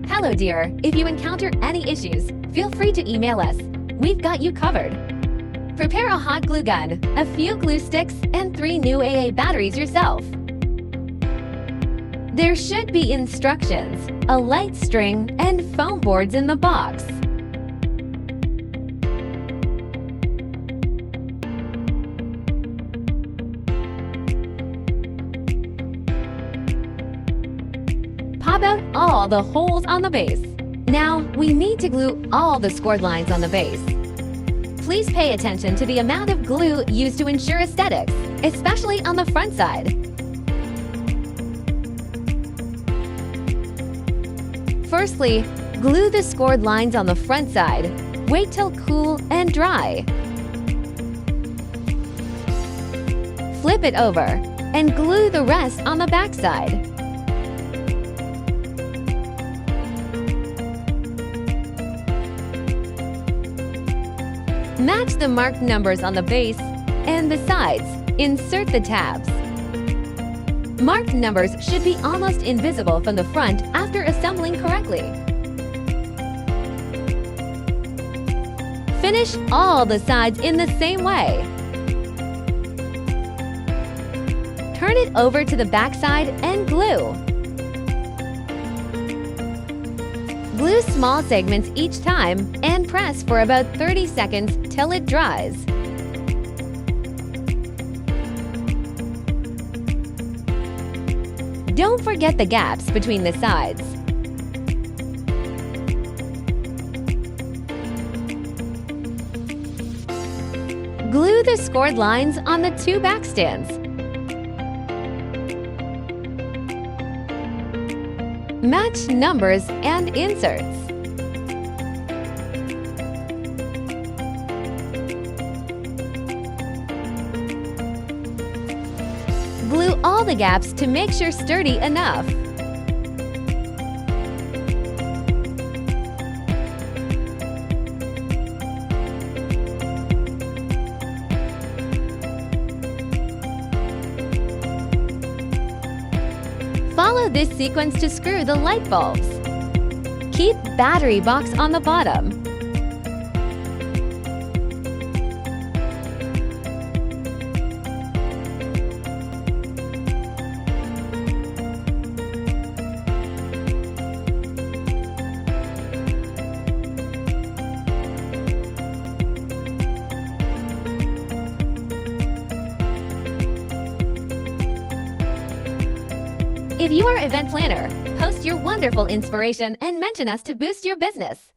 Hello dear, if you encounter any issues, feel free to email us. We've got you covered. Prepare a hot glue gun, a few glue sticks, and 3 new AA batteries yourself. There should be instructions, a light string, and foam boards in the box. Pop out all the holes on the base. Now, we need to glue all the scored lines on the base. Please pay attention to the amount of glue used to ensure aesthetics, especially on the front side. Firstly, glue the scored lines on the front side. Wait till cool and dry. Flip it over and glue the rest on the back side. Match the marked numbers on the base and the sides. Insert the tabs. Marked numbers should be almost invisible from the front after assembling correctly. Finish all the sides in the same way. Turn it over to the back side and glue. Glue small segments each time and press for about 30 seconds till it dries. Don't forget the gaps between the sides. Glue the scored lines on the 2 back stands. Match numbers and inserts. Glue all the gaps to make sure sturdy enough. Follow this sequence to screw the light bulbs. Keep battery box on the bottom. If you are an event planner, post your wonderful inspiration and mention us to boost your business.